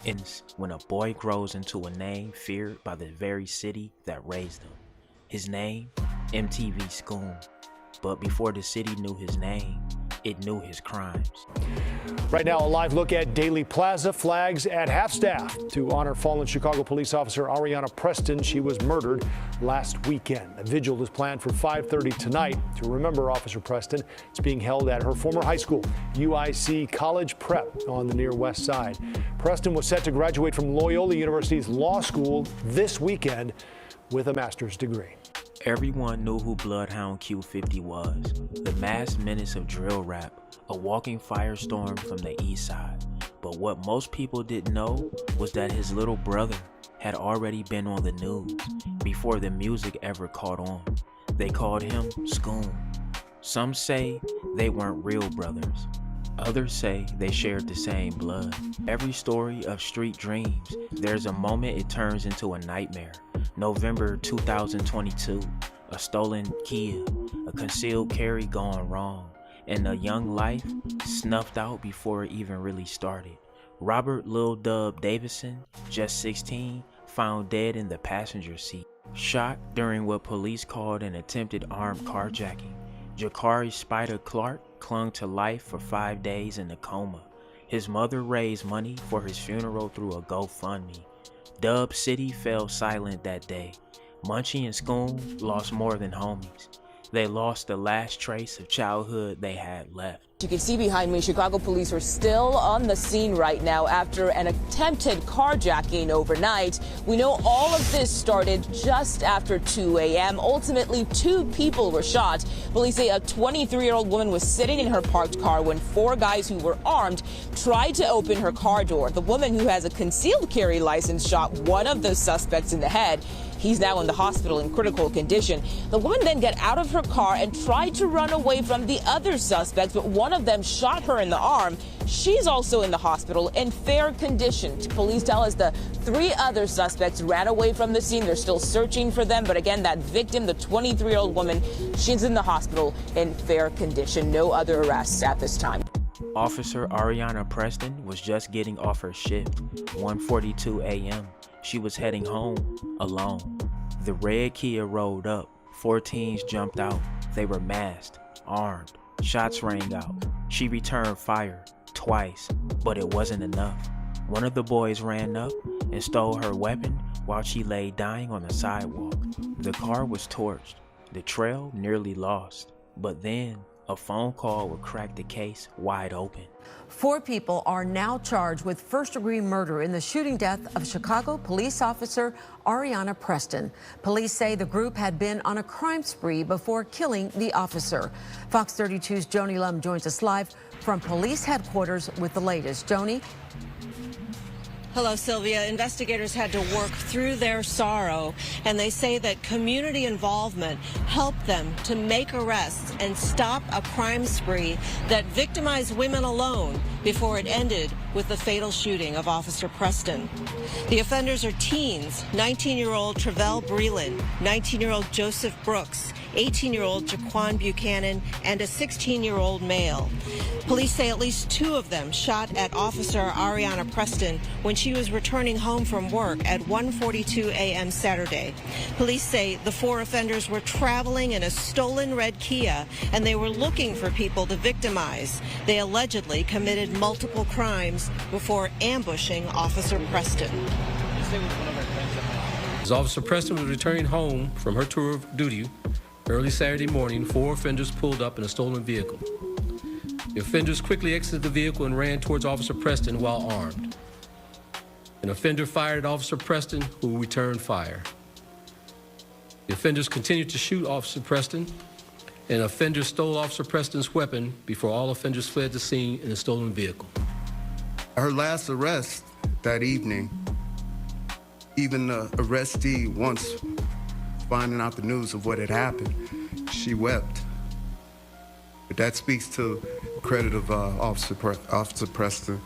ends when a boy grows into a name feared by the very city that raised him. His name, MTV Scoom. But before the city knew his name, it knew his crimes. Right now, a live look at Daily Plaza, flags at half-staff to honor fallen Chicago police officer Areanah Preston. She was murdered last weekend. A vigil is planned for 5:30 tonight to remember Officer Preston. It's being held at her former high school, UIC College Prep, on the near west side. Preston was set to graduate from Loyola University's law school this weekend with a master's degree. Everyone knew who Bloodhound Q50 was, the masked menace of drill rap, a walking firestorm from the east side. But what most people didn't know was that his little brother had already been on the news before the music ever caught on. They called him Scoom. Some say they weren't real brothers. Others say they shared the same blood. Every story of street dreams, there's a moment it turns into a nightmare. November 2022, a stolen Kia, a concealed carry gone wrong, and a young life snuffed out before it even really started. Robert Lil Dub Davison, just 16, found dead in the passenger seat, shot during what police called an attempted armed carjacking. Jakari Spider Clark clung to life for 5 days in a coma. His mother raised money for his funeral through a GoFundMe. Dub City fell silent that day. Munchie and Scoom lost more than homies. They lost the last trace of childhood they had left. You can see behind me, Chicago police are still on the scene right now after an attempted carjacking overnight. We know all of this started just after 2 a.m. Ultimately, 2 people were shot. Police say a 23-year-old woman was sitting in her parked car when 4 guys who were armed tried to open her car door. The woman, who has a concealed carry license, shot one of the suspects in the head. He's now in the hospital in critical condition. The woman then got out of her car and tried to run away from the other suspects, but one of them shot her in the arm. She's also in the hospital in fair condition. Police tell us the 3 other suspects ran away from the scene. They're still searching for them. But again, that victim, the 23-year-old woman, she's in the hospital in fair condition. No other arrests at this time. Officer Areanah Preston was just getting off her shift, 1:42 a.m. She was heading home alone. The red Kia rolled up. 4 teens jumped out. They were masked, armed. Shots rang out. She returned fire twice, but it wasn't enough. One of the boys ran up and stole her weapon while she lay dying on the sidewalk. The car was torched. The trail nearly lost. But then a phone call would crack the case wide open. 4 people are now charged with first-degree murder in the shooting death of Chicago police officer Areanah Preston. Police say the group had been on a crime spree before killing the officer. Fox 32's Joni Lum joins us live from police headquarters with the latest. Joni? Hello, Sylvia. Investigators had to work through their sorrow, and they say that community involvement helped them to make arrests and stop a crime spree that victimized women alone before it ended with the fatal shooting of Officer Preston. The offenders are teens: 19-year-old Travell Breland, 19-year-old Joseph Brooks, 18-year-old Jaquan Buchanan, and a 16-year-old male. Police say at least 2 of them shot at Officer Areanah Preston when she was returning home from work at 1:42 a.m. Saturday. Police say the 4 offenders were traveling in a stolen red Kia, and they were looking for people to victimize. They allegedly committed multiple crimes before ambushing Officer Preston. As Officer Preston was returning home from her tour of duty early Saturday morning, 4 offenders pulled up in a stolen vehicle. The offenders quickly exited the vehicle and ran towards Officer Preston while armed. An offender fired at Officer Preston, who returned fire. The offenders continued to shoot Officer Preston, and an offender stole Officer Preston's weapon before all offenders fled the scene in a stolen vehicle. Her last arrest that evening, even the arrestee, once finding out the news of what had happened, she wept. But that speaks to the credit of Officer Preston.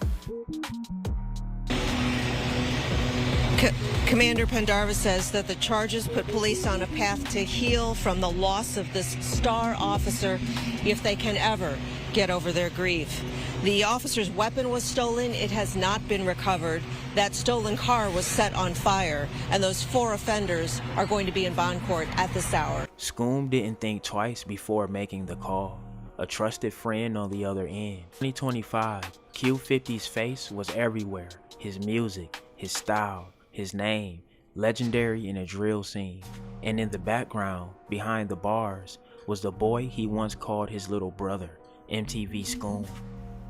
Commander Pendarvis says that the charges put police on a path to heal from the loss of this star officer if they can ever get over their grief. The officer's weapon was stolen. It has not been recovered. That stolen car was set on fire, and those 4 offenders are going to be in bond court at this hour. Scoom didn't think twice before making the call. A trusted friend on the other end. 2025, Q50's face was everywhere. His music, his style, his name, legendary in a drill scene. And in the background, behind the bars, was the boy he once called his little brother, MTV Scoom.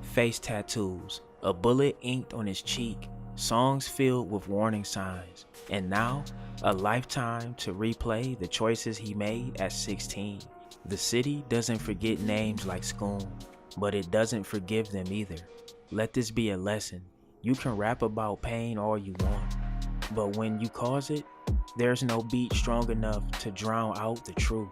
Face tattoos, a bullet inked on his cheek, songs filled with warning signs, and now a lifetime to replay the choices he made at 16. The city doesn't forget names like Scoom, but it doesn't forgive them either. Let this be a lesson. You can rap about pain all you want, but when you cause it, there's no beat strong enough to drown out the truth.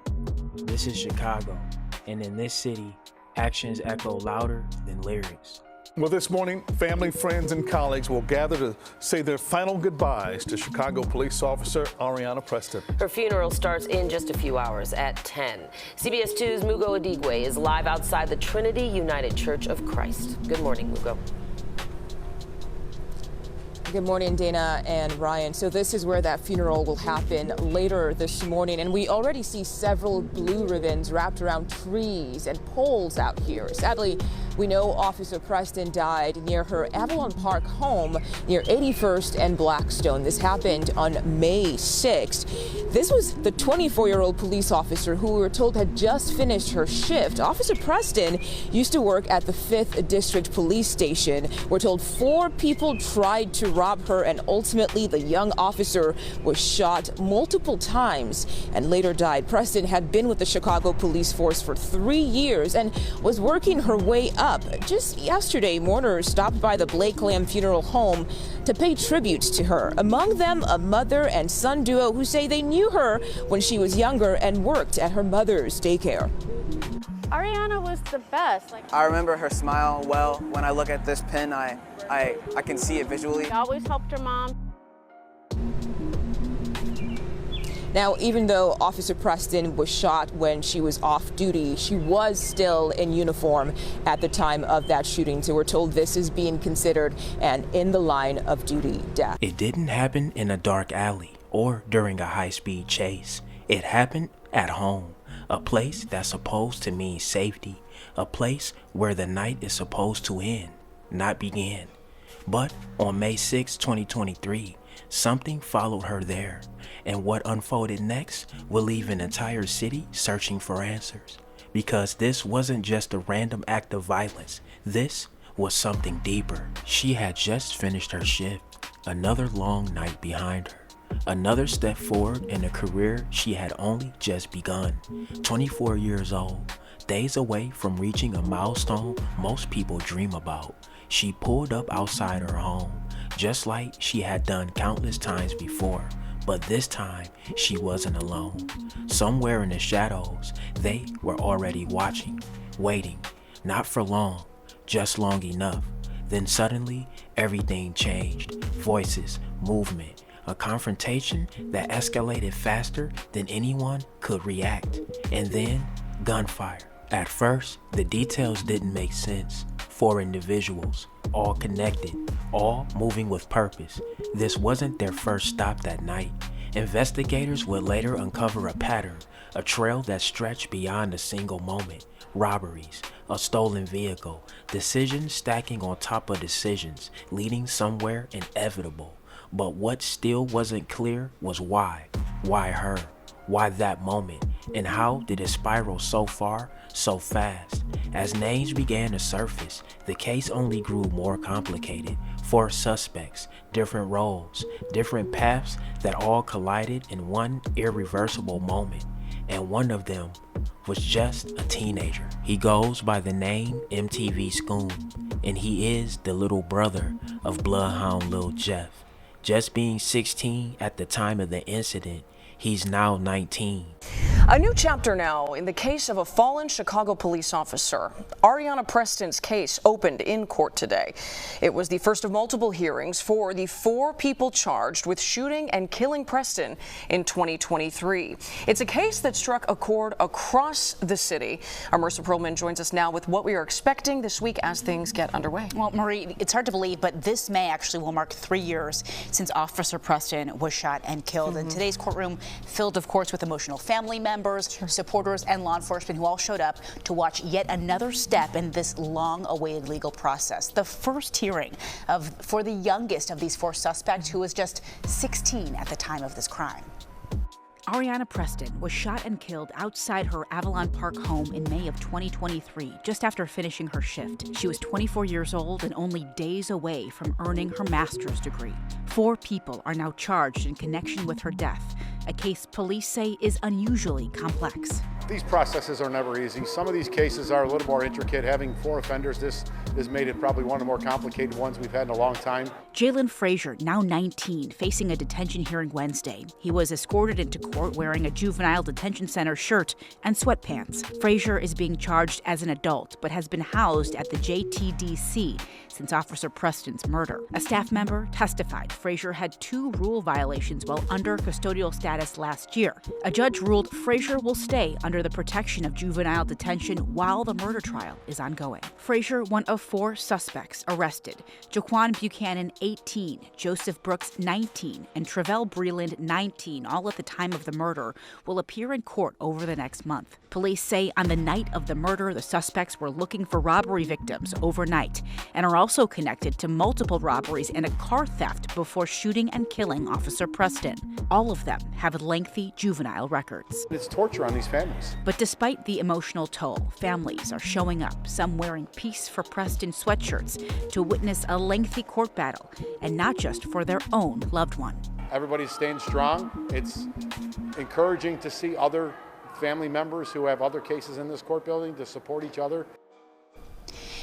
This is Chicago, and in this city, actions echo louder than lyrics. Well, this morning, family, friends, and colleagues will gather to say their final goodbyes to Chicago police officer Areanah Preston. Her funeral starts in just a few hours at 10. CBS 2's Mugo Adigwe is live outside the Trinity United Church of Christ. Good morning, Mugo. Good morning, Dana and Ryan. So this is where that funeral will happen later this morning, and we already see several blue ribbons wrapped around trees and poles out here. Sadly, we know Officer Preston died near her Avalon Park home near 81st and Blackstone. This happened on May 6th. This was the 24-year-old police officer who we were told had just finished her shift. Officer Preston used to work at the 5th District Police Station. We're told 4 people tried to rob her, and ultimately the young officer was shot multiple times and later died. Preston had been with the Chicago police force for 3 years and was working her way up. Just yesterday, mourners stopped by the Blake Lamb Funeral Home to pay tribute to her. Among them, a mother and son duo who say they knew her when she was younger and worked at her mother's daycare. Areanah was the best. I remember her smile well. When I look at this pin, I can see it visually. She always helped her mom. Now, even though Officer Preston was shot when she was off duty, she was still in uniform at the time of that shooting. So we're told this is being considered an in the line of duty death. It didn't happen in a dark alley or during a high-speed chase. It happened at home, a place that's supposed to mean safety, a place where the night is supposed to end, not begin. But on May 6, 2023, something followed her there, and what unfolded next will leave an entire city searching for answers. Because this wasn't just a random act of violence, this was something deeper. She had just finished her shift, another long night behind her, another step forward in a career she had only just begun. 24 years old, days away from reaching a milestone most people dream about. She pulled up outside her home, just like she had done countless times before. But this time, she wasn't alone. Somewhere in the shadows, they were already watching, waiting, not for long, just long enough. Then suddenly, everything changed. Voices, movement, a confrontation that escalated faster than anyone could react. And then, gunfire. At first, the details didn't make sense. 4 individuals, all connected, all moving with purpose. This wasn't their first stop that night. Investigators would later uncover a pattern, a trail that stretched beyond a single moment. Robberies, a stolen vehicle, decisions stacking on top of decisions, leading somewhere inevitable. But what still wasn't clear was why. Why her? Why that moment? And how did it spiral so far, so fast? As names began to surface, the case only grew more complicated. 4 suspects, different roles, different paths that all collided in one irreversible moment. And one of them was just a teenager. He goes by the name MTV Scoom, and he is the little brother of Bloodhound Lil Jeff. Just being 16 at the time of the incident, He's now 19. A new chapter now in the case of a fallen Chicago police officer. Areanah Preston's case opened in court today. It was the first of multiple hearings for the 4 people charged with shooting and killing Preston in 2023. It's a case that struck a chord across the city. Our Marissa Perlman joins us now with what we are expecting this week as things get underway. Well, Marie, it's hard to believe, but this May actually will mark 3 years since Officer Preston was shot and killed. And today's courtroom filled, of course, with emotional family members, supporters, and law enforcement who all showed up to watch yet another step in this long-awaited legal process. The first hearing for the youngest of these 4 suspects, who was just 16 at the time of this crime. Areanah Preston was shot and killed outside her Avalon Park home in May of 2023, just after finishing her shift. She was 24 years old and only days away from earning her master's degree. 4 people are now charged in connection with her death, a case police say is unusually complex. These processes are never easy. Some of these cases are a little more intricate. Having 4 offenders, this has made it probably one of the more complicated ones we've had in a long time. Jalen Frazier, now 19, facing a detention hearing Wednesday. He was escorted into court wearing a juvenile detention center shirt and sweatpants. Frazier is being charged as an adult, but has been housed at the JTDC since Officer Preston's murder. A staff member testified Frazier had 2 rule violations while under custodial status last year. A judge ruled Frazier will stay under the protection of juvenile detention while the murder trial is ongoing. Frazier, one of 4 suspects arrested. Jaquan Buchanan, 18, Joseph Brooks, 19, and Travell Breland, 19, all at the time of the murder, will appear in court over the next month. Police say on the night of the murder, the suspects were looking for robbery victims overnight and are also connected to multiple robberies and a car theft before shooting and killing Officer Preston. All of them have lengthy juvenile records. It's torture on these families. But despite the emotional toll, families are showing up, some wearing Peace for Preston sweatshirts to witness a lengthy court battle, and not just for their own loved one. Everybody's staying strong. It's encouraging to see other family members who have other cases in this court building to support each other.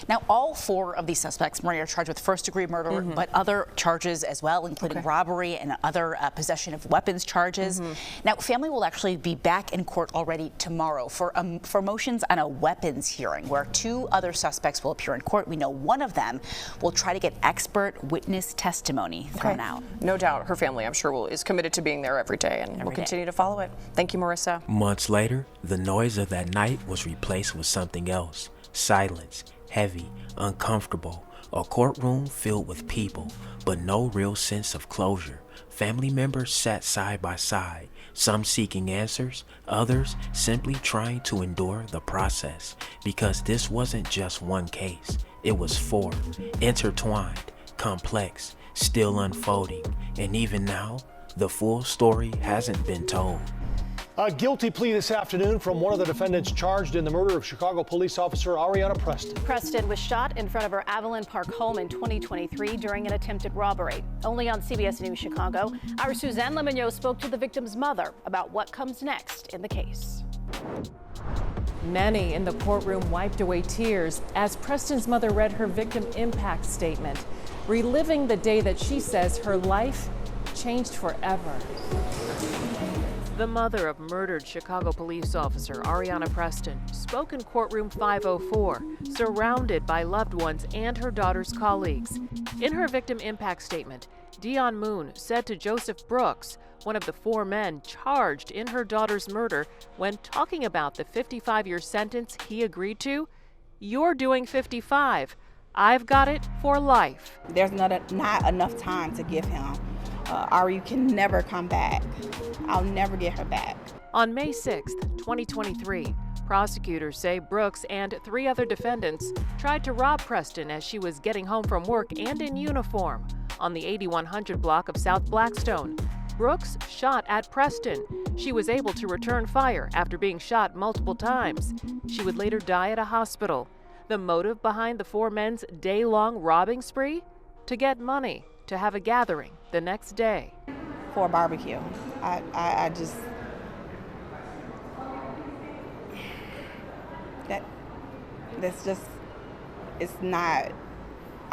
Now, all 4 of these suspects, Maria, are charged with first-degree murder, but other charges as well, including robbery and other possession of weapons charges. Now, family will actually be back in court already tomorrow for motions on a weapons hearing, where 2 other suspects will appear in court. We know one of them will try to get expert witness testimony thrown out. No doubt her family, I'm sure, is committed to being there every day, and we'll continue to follow it. Thank you, Marissa. Months later, the noise of that night was replaced with something else. Silence. Heavy, uncomfortable, a courtroom filled with people, but no real sense of closure. Family members sat side by side, some seeking answers, others simply trying to endure the process, because this wasn't just one case. It was 4, intertwined, complex, still unfolding, and even now, the full story hasn't been told. A guilty plea this afternoon from one of the defendants charged in the murder of Chicago police officer Areanah Preston. Preston was shot in front of her Avalon Park home in 2023 during an attempted robbery. Only on CBS News Chicago, our Suzanne Lemonnier spoke to the victim's mother about what comes next in the case. Many in the courtroom wiped away tears as Preston's mother read her victim impact statement, reliving the day that she says her life changed forever. The mother of murdered Chicago police officer Areanah Preston spoke in courtroom 504, surrounded by loved ones and her daughter's colleagues. In her victim impact statement, Dion Moon said to Joseph Brooks, one of the 4 men charged in her daughter's murder, when talking about the 55-year sentence he agreed to, "You're doing 55. I've got it for life." There's not enough time to give him. Ari can never come back. I'll never get her back. On May 6, 2023, prosecutors say Brooks and 3 other defendants tried to rob Preston as she was getting home from work and in uniform on the 8100 block of South Blackstone. Brooks shot at Preston. She was able to return fire after being shot multiple times. She would later die at a hospital. The motive behind the 4 men's day-long robbing spree? To get money, to have a gathering the next day. For a barbecue. I just, that's just, it's not,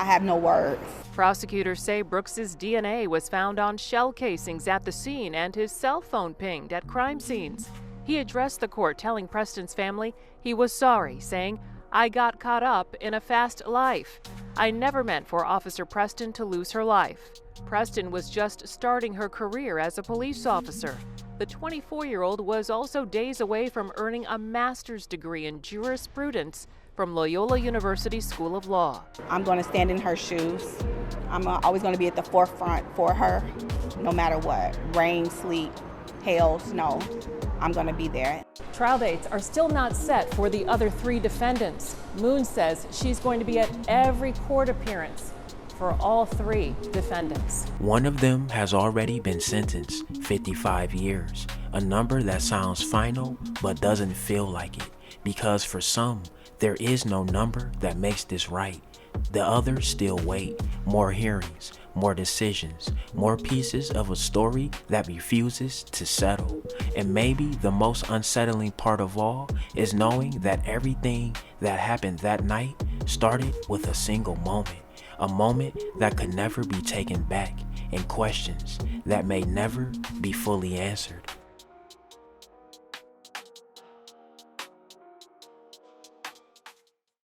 I have no words. Prosecutors say Brooks's DNA was found on shell casings at the scene and his cell phone pinged at crime scenes. He addressed the court telling Preston's family he was sorry, saying, "I got caught up in a fast life. I never meant for Officer Preston to lose her life." Preston was just starting her career as a police officer. The 24-year-old was also days away from earning a master's degree in jurisprudence from Loyola University School of Law. I'm going to stand in her shoes. I'm always going to be at the forefront for her, no matter what. Rain, sleet, hail, snow. I'm going to be there. Trial dates are still not set for the other 3 defendants. Moon says she's going to be at every court appearance for all 3 defendants. One of them has already been sentenced 55 years, a number that sounds final but doesn't feel like it, because for some, there is no number that makes this right. The others still wait. More hearings, more decisions, more pieces of a story that refuses to settle. And maybe the most unsettling part of all is knowing that everything that happened that night started with a single moment. A moment that could never be taken back, and questions that may never be fully answered.